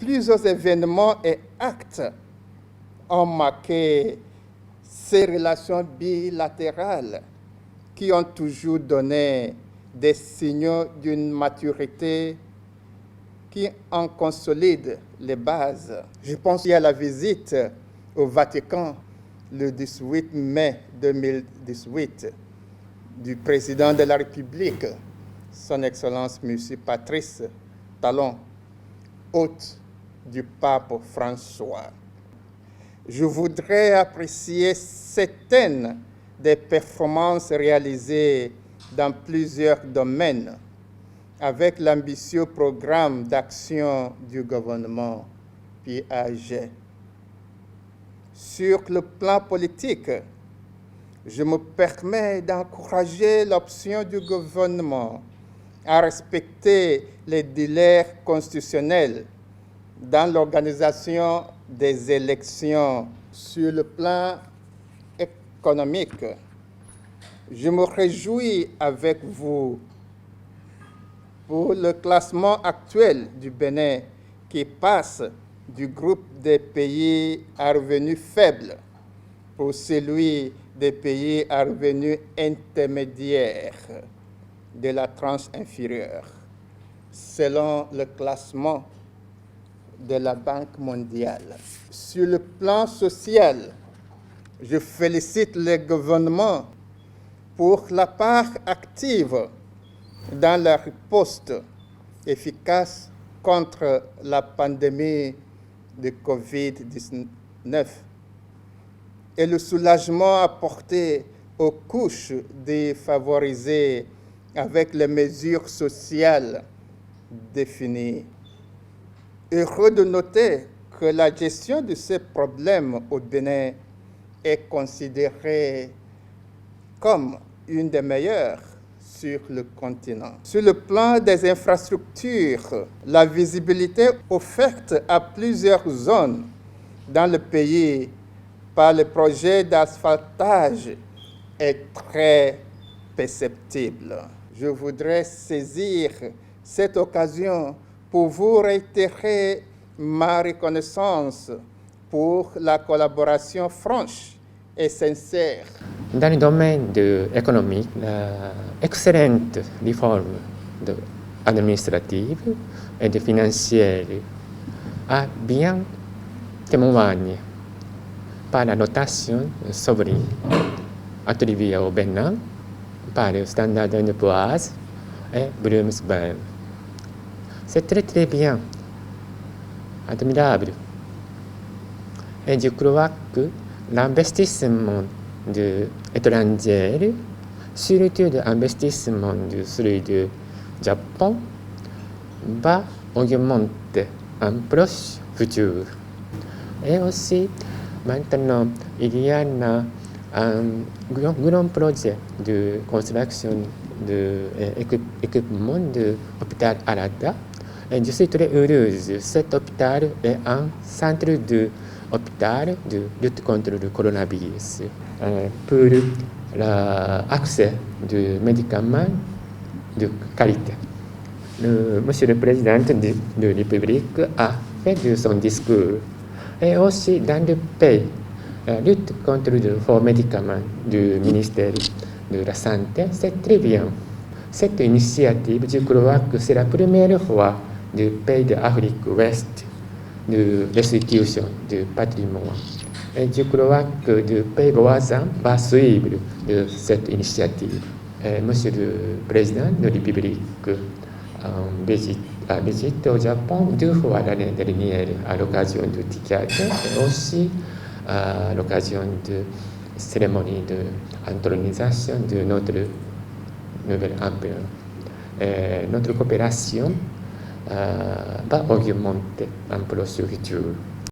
Plusieurs événements et actes ont marqué ces relations bilatérales qui ont toujours donné des signaux d'une maturité qui en consolide les bases. Je pense à la visite au Vatican le 18 mai 2018 du président de la République, son Excellence M. Patrice Talon, hôte du pape François. Je voudrais apprécier certaines des performances réalisées dans plusieurs domaines avec l'ambitieux programme d'action du gouvernement Piaget. Sur le plan politique, je me permets d'encourager l'option du gouvernement à respecter les délais constitutionnels dans l'organisation des élections. Sur le plan économique, je me réjouis avec vous pour le classement actuel du Bénin qui passe du groupe des pays à revenus faibles pour celui des pays à revenus intermédiaires de la tranche inférieure, selon le classement de la Banque mondiale. Sur le plan social, je félicite le gouvernement pour la part active dans la riposte efficace contre la pandémie de COVID-19 et le soulagement apporté aux couches défavorisées avec les mesures sociales définies. Heureux de noter que la gestion de ces problèmes au Bénin est considérée comme une des meilleures sur le continent. Sur le plan des infrastructures, la visibilité offerte à plusieurs zones dans le pays par le projet d'asphaltage est très perceptible. Je voudrais saisir cette occasion pour vous réitérer ma reconnaissance pour la collaboration franche et sincère. Dans le domaine économique, l'excellente réforme administrative et financière a bien témoigné par la notation souveraine attribuée au Bénin par le Standard & Poor's et Bloomsburg. C'est très bien, admirable. Et je crois que l'investissement étranger, surtout l'investissement sur le Japon, va augmenter en proche futur. Et aussi, maintenant, il y a un grand projet de construction d'équipement de l'hôpital Arada. Et je suis très heureuse. Cet hôpital est un centre de hôpital de lutte contre le coronavirus pour l'accès de médicaments de qualité. Monsieur le Président de la République a fait de son discours. Et aussi dans le pays, la lutte contre le faux médicaments du ministère de la Santé, c'est très bien. Cette initiative, je crois que c'est la première fois du pays d'Afrique ouest de restitution du patrimoine. Et je crois que le pays voisin va suivre de cette initiative. Monsieur le Président de la République a visité au Japon 2 fois l'année dernière à l'occasion du TICAD et aussi à l'occasion de cérémonie d'intronisation de notre nouvel empereur. Notre coopération va augmenter en proche futur.